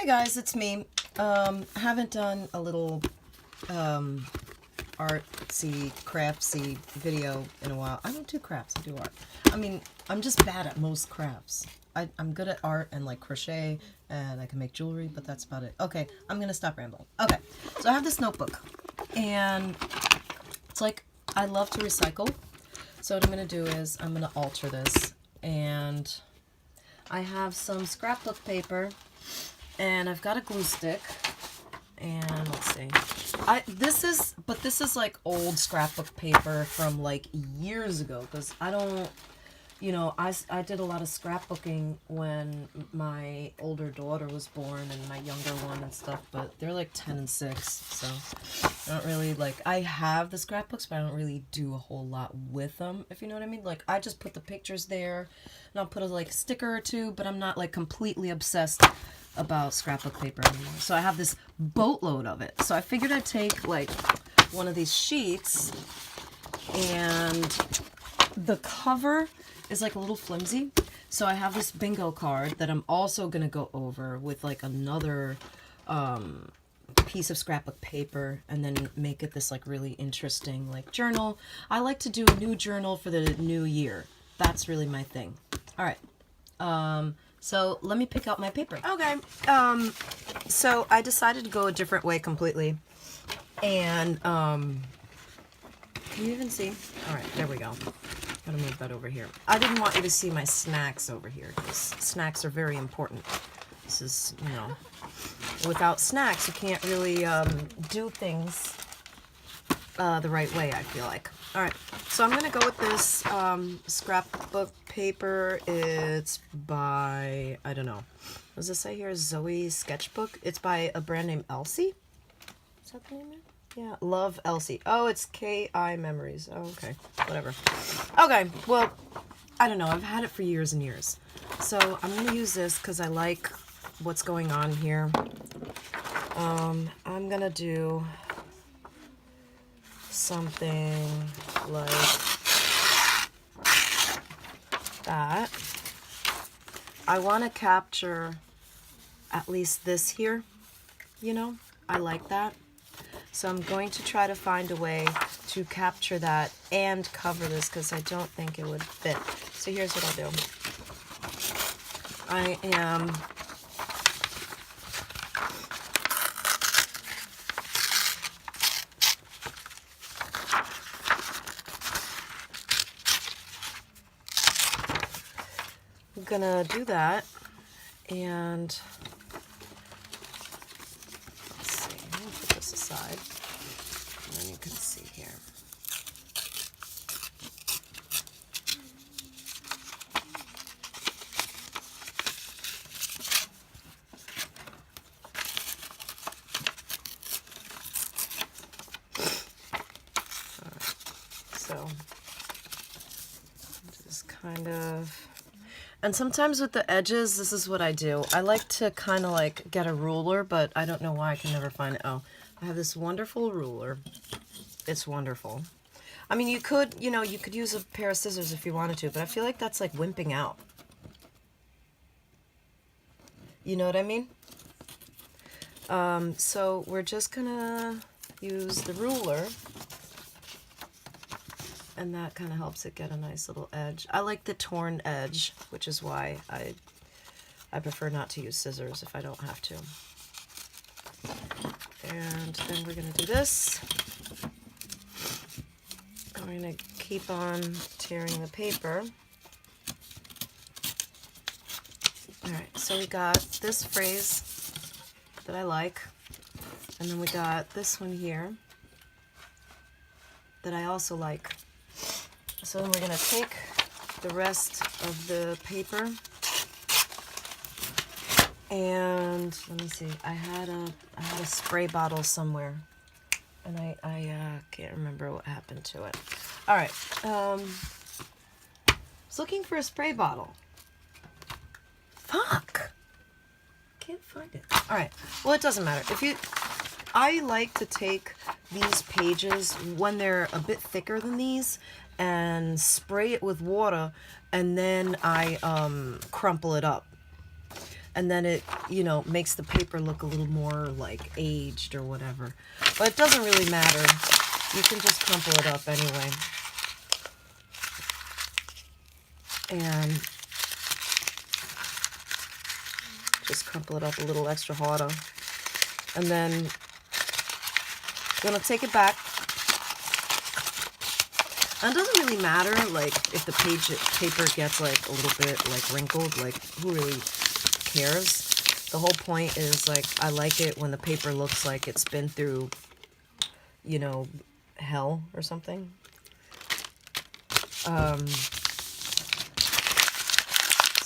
guys, it's me. I haven't done a little artsy, craftsy video in a while. I don't do crafts, I do art. I mean, I'm just bad at most crafts. I'm good at art and like crochet, and I can make jewelry, but that's about it. Okay, I'm gonna stop rambling. Okay, so I have this notebook, and it's like, I love to recycle. So what I'm gonna do is I'm gonna alter this, and I have some scrapbook paper, and I've got a glue stick, and let's see. This is like old scrapbook paper from like years ago, because I don't, you know, I did a lot of scrapbooking when my older daughter was born and my younger one and stuff, but they're like 10 and 6, so I don't really, like, I have the scrapbooks, but I don't really do a whole lot with them, if you know what I mean. Like, I just put the pictures there, and I'll put a, like, sticker or two, but I'm not, like, completely obsessed about scrapbook paper anymore. So I have this boatload of it. So I figured I'd take, like, one of these sheets, and the cover is like a little flimsy. So I have this bingo card that I'm also gonna go over with like another piece of scrapbook paper, and then make it this like really interesting like journal. I like to do a new journal for the new year. That's really my thing. All right. So let me pick out my paper. Okay. So I decided to go a different way completely. And can you even see? All right, there we go. Gotta move that over here. I didn't want you to see my snacks over here, because snacks are very important. This is, you know, without snacks, you can't really do things the right way, I feel like. All right, so I'm gonna go with this scrapbook paper. It's by, I don't know, what does it say here? Zoe Sketchbook. It's by a brand named Elsie. Is that the name of it? Yeah, Love Elsie. Oh, it's K.I. Memories. Oh, okay, whatever. Okay, well, I don't know. I've had it for years and years. So I'm going to use this because I like what's going on here. I'm going to do something like that. I want to capture at least this here, you know? I like that. So I'm going to try to find a way to capture that and cover this, because I don't think it would fit. So here's what I'll do. I am gonna do that, and aside, and then you can see here. Alright, so just kind of, and sometimes with the edges, this is what I do. I like to kind of like get a ruler, but I don't know why I can never find it. Oh, I have this wonderful ruler. It's wonderful. I mean, you could, you know, you could use a pair of scissors if you wanted to, but I feel like that's like wimping out. You know what I mean? So we're just gonna use the ruler, and that kind of helps it get a nice little edge. I like the torn edge, which is why I prefer not to use scissors if I don't have to. And then we're going to do this. I'm going to keep on tearing the paper. Alright, so we got this phrase that I like, and then we got this one here that I also like. So then we're going to take the rest of the paper, and let me see, I had a spray bottle somewhere, and I can't remember what happened to it. Alright, I was looking for a spray bottle. Fuck! Can't find it. Alright, well, it doesn't matter. I like to take these pages when they're a bit thicker than these and spray it with water, and then I crumple it up. and then it, you know, makes the paper look a little more like aged or whatever. But it doesn't really matter. You can just crumple it up anyway. And just crumple it up a little extra harder. And then I'm gonna take it back. And it doesn't really matter, like, if the paper gets, like, a little bit, like, wrinkled. Like, who really cares? The whole point is, like, I like it when the paper looks like it's been through, you know, hell or something.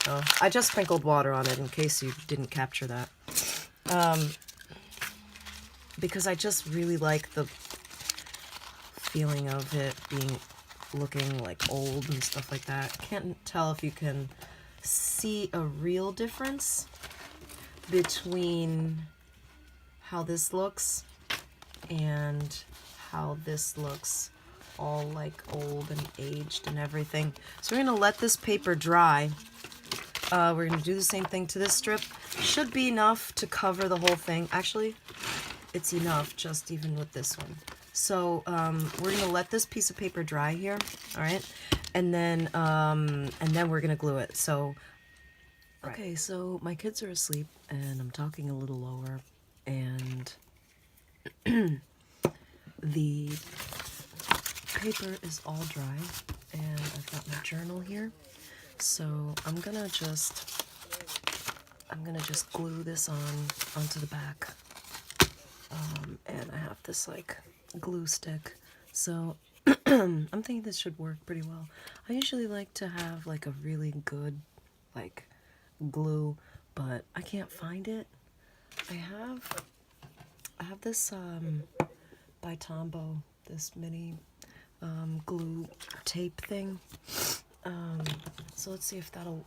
So, I just sprinkled water on it in case you didn't capture that. Because I just really like the feeling of it looking like old and stuff like that. Can't tell if you can see a real difference between how this looks and how this looks, all like old and aged and everything. So we're gonna let this paper dry. We're gonna do the same thing to this strip. Should be enough to cover the whole thing. Actually, it's enough just even with this one. So we're gonna let this piece of paper dry here, all right, and then we're gonna glue it. So okay, so my kids are asleep and I'm talking a little lower, and the paper is all dry, and I've got my journal here. So I'm gonna just glue this onto the back, and I have this like glue stick, so I'm thinking this should work pretty well. I usually like to have like a really good like glue, but I can't find it. I have this by Tombow, this mini glue tape thing. So let's see if that'll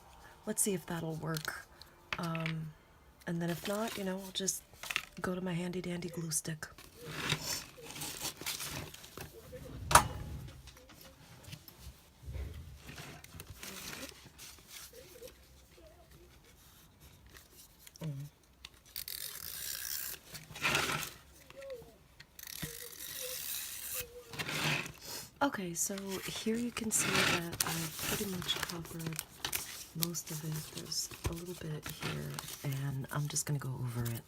work. And then if not, you know, I'll just go to my handy dandy glue stick. Okay, so here you can see that I've pretty much covered most of it. There's a little bit here, and I'm just gonna go over it.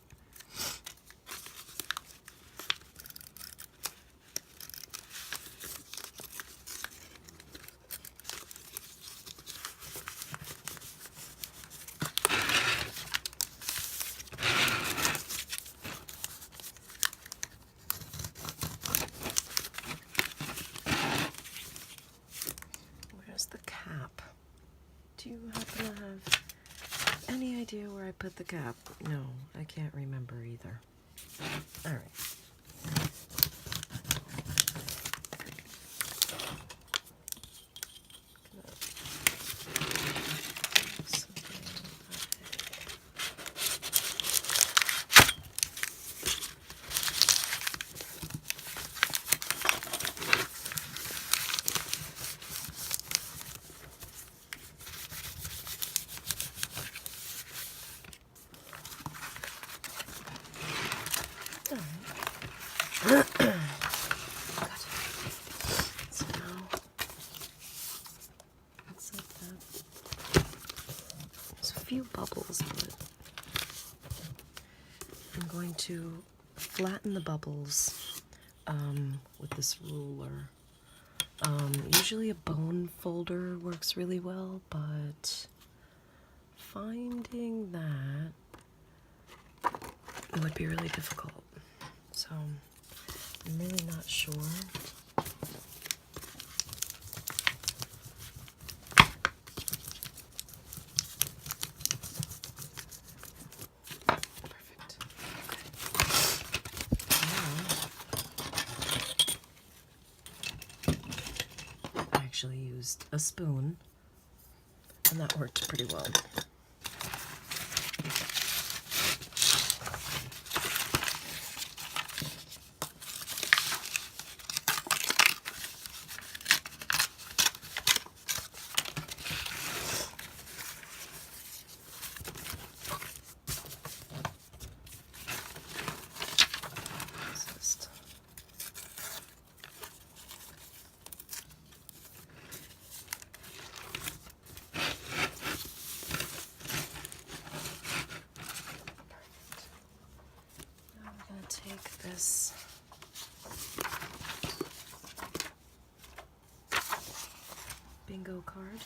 Where's the cap? Do you happen to have any idea where I put the cap? No, I can't remember either. All right. So now, looks like that. There's a few bubbles, but I'm going to flatten the bubbles with this ruler. Usually a bone folder works really well, but finding that would be really difficult. So I'm really not sure. Perfect. Okay. Now, I actually used a spoon, and that worked pretty well. take this bingo card.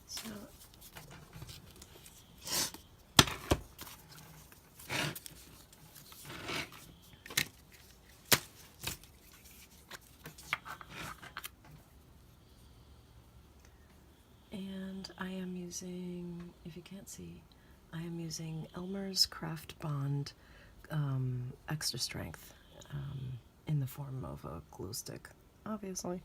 So and I am using, if you can't see, I am using Elmer's Craft Bond extra strength in the form of a glue stick, obviously.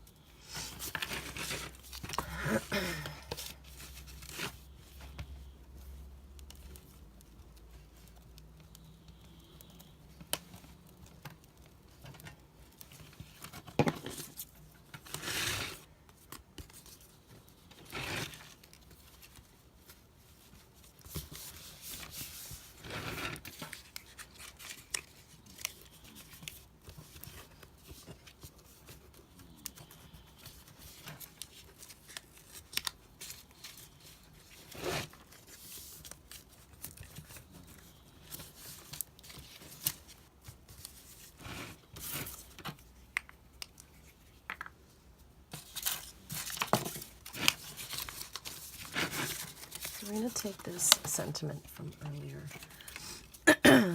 We're going to take this sentiment from earlier,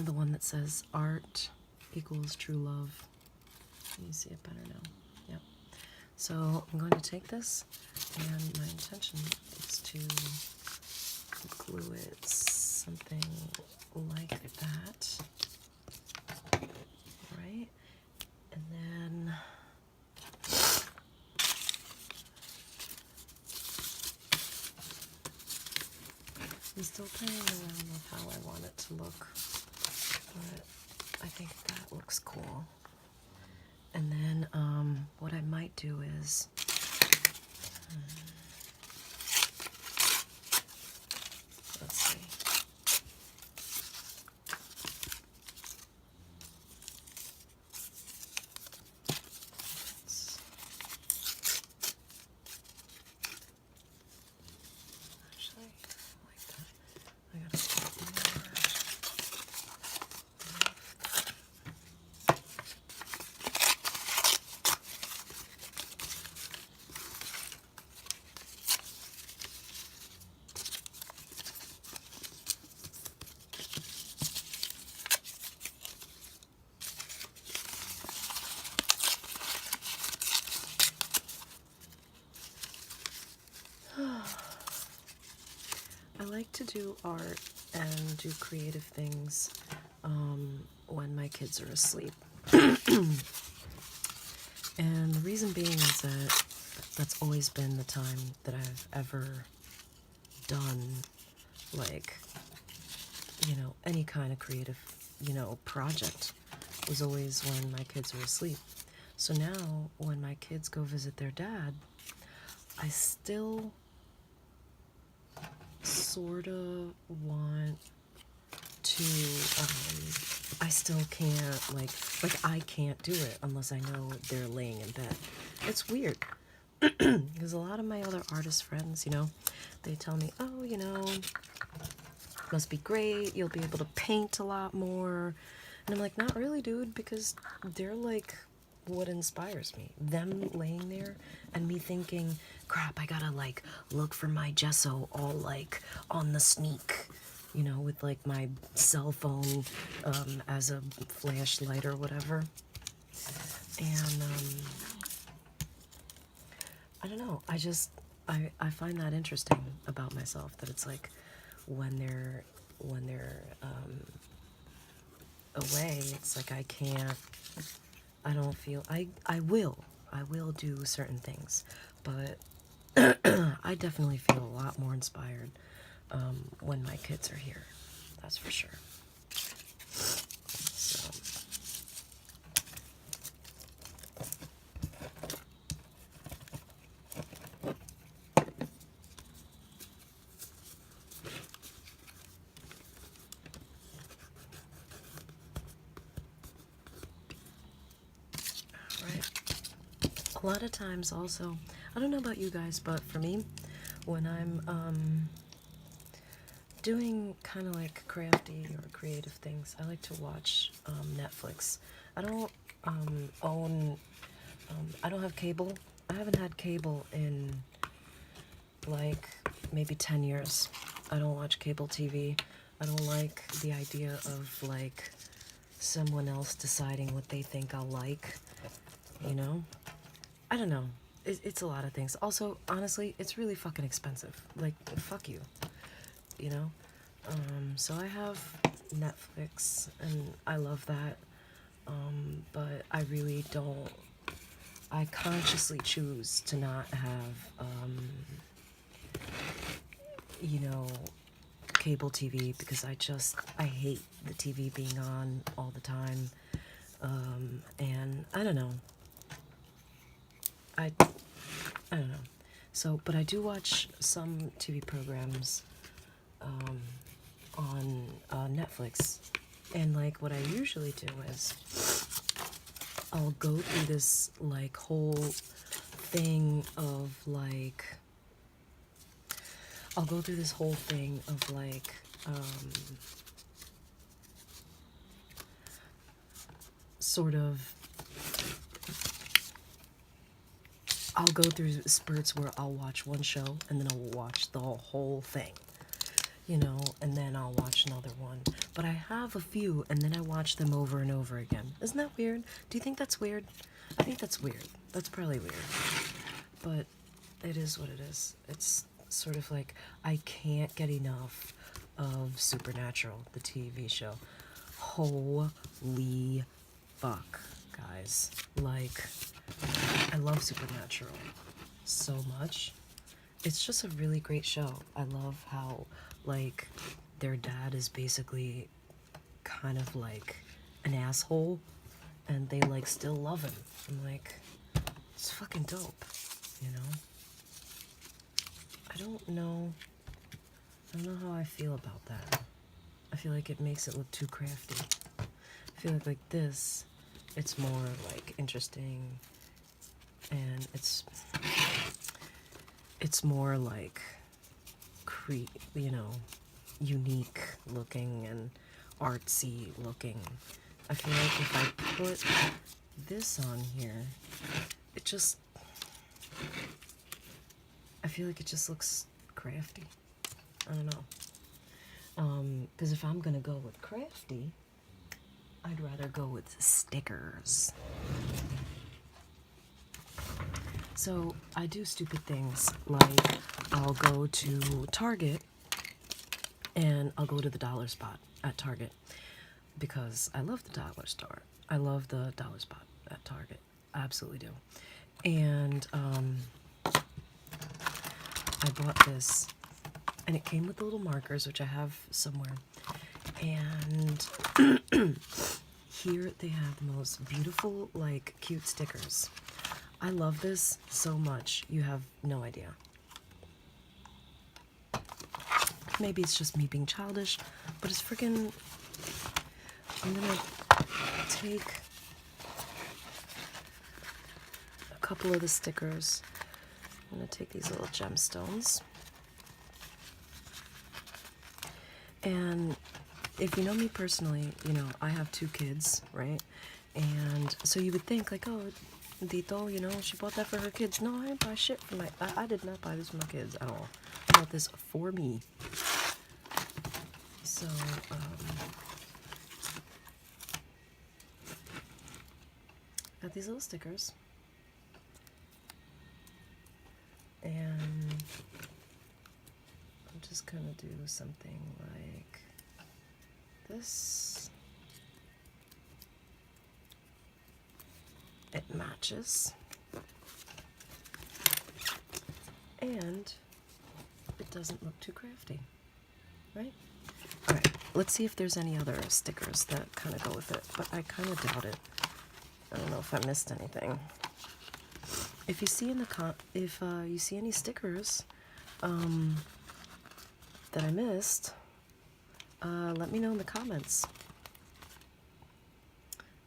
the one that says art equals true love. Can you see it better now? Yep. So I'm going to take this, and my intention is to glue it something like that, right? And then I'm still playing around with how I want it to look, but I think that looks cool. And then what I might do is let's see. Actually, I like that. I gotta start more. I like to do art and do creative things when my kids are asleep. And the reason being is that that's always been the time that I've ever done, like, you know, any kind of creative, you know, project was always when my kids were asleep. So now when my kids go visit their dad, I still sort of want to, I still can't, like I can't do it unless I know they're laying in bed. It's weird, Because a lot of my other artist friends, you know, they tell me, oh, you know, must be great, you'll be able to paint a lot more. And I'm like, not really, dude, because they're like what inspires me. Them laying there and me thinking, crap, I gotta like look for my gesso all like on the sneak, you know, with like my cell phone as a flashlight or whatever. And I don't know, I find that interesting about myself, that it's like when they're away, it's like I don't feel, I will do certain things, but I definitely feel a lot more inspired when my kids are here, that's for sure. So right. A lot of times also, I don't know about you guys, but for me, when I'm doing kind of like crafty or creative things, I like to watch Netflix. I don't own, I don't have cable. I haven't had cable in like maybe 10 years. I don't watch cable TV. I don't like the idea of like someone else deciding what they think I'll like, you know? I don't know. It's a lot of things. Also, honestly, it's really fucking expensive. Like, fuck you, you know? So I have Netflix, and I love that. But I really don't. I consciously choose to not have, you know, cable TV, because I hate the TV being on all the time. And I don't know. I don't know. So, but I do watch some TV programs on Netflix. And like what I usually do is I'll go through this like whole thing of like I'll go through this whole thing of like sort of I'll go through spurts where I'll watch one show and then I'll watch the whole thing, you know, and then I'll watch another one. But I have a few and then I watch them over and over again. Isn't that weird? Do you think that's weird? I think that's weird. That's probably weird. But it is what it is. It's sort of like I can't get enough of Supernatural, the TV show. Holy fuck, guys. Like, I love Supernatural so much. It's just a really great show. I love how, like, their dad is basically kind of like an asshole, and they, like, still love him. I'm like, it's fucking dope, you know? I don't know how I feel about that. I feel like it makes it look too crafty. I feel like this, it's more, like, interesting, and it's more like you know, unique looking and artsy looking. I feel like if I put this on here, it just, I feel like it just looks crafty. I don't know. Because if I'm gonna go with crafty, I'd rather go with stickers. So I do stupid things like I'll go to Target and I'll go to the dollar spot at Target because I love the dollar store. I love the dollar spot at Target. I absolutely do. And I bought this and it came with the little markers, which I have somewhere. And here they have the most beautiful, like, cute stickers. I love this so much. You have no idea. Maybe it's just me being childish, but it's freaking... I'm gonna take a couple of the stickers I'm going to take these little gemstones. And if you know me personally, you know, I have 2 kids, right? And so you would think, like, oh, Dito, you know, she bought that for her kids. No, I didn't buy shit for my... I did not buy this for my kids at all. I bought this for me. So, got these little stickers. And I'm just gonna do something like this. It matches. And it doesn't look too crafty, right? Alright, let's see if there's any other stickers that kind of go with it, but I kind of doubt it. I don't know if I missed anything. If you see in the you see any stickers that I missed, let me know in the comments.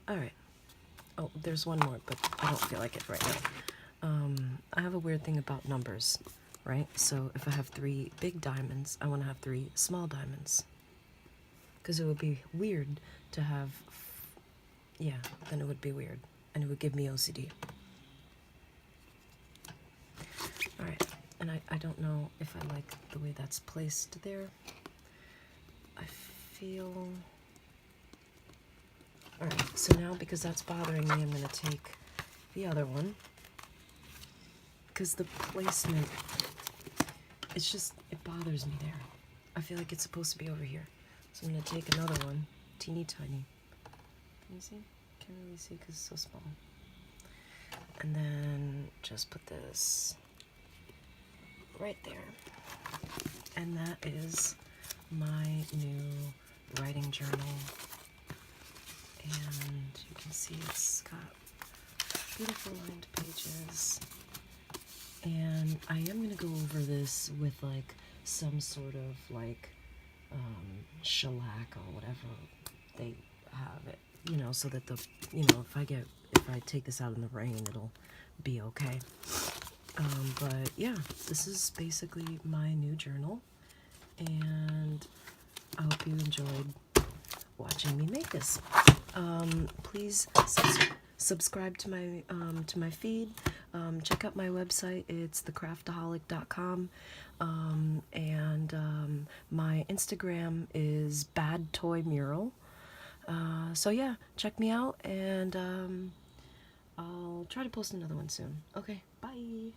Alright. Oh, there's one more, but I don't feel like it right now. I have a weird thing about numbers, right? So if I have 3 big diamonds, I want to have 3 small diamonds. Because it would be weird to have... Yeah, then it would be weird. And it would give me OCD. Alright, and I don't know if I like the way that's placed there. I feel... Alright, so now because that's bothering me, I'm going to take the other one. Because the placement, it's just, it bothers me there. I feel like it's supposed to be over here. So I'm going to take another one, teeny tiny. Can you see? Can't really see because it's so small. And then just put this right there. And that is my new writing journal. And you can see it's got beautiful lined pages. And I am going to go over this with like some sort of like shellac or whatever they have it, you know, so that the, you know, if I take this out in the rain, it'll be okay. But yeah, this is basically my new journal, and I hope you enjoyed watching me make this. Please subscribe to my feed. Check out my website. It's thecraftaholic.com. And my Instagram is badtoymural. So yeah, check me out, and I'll try to post another one soon. Okay, bye.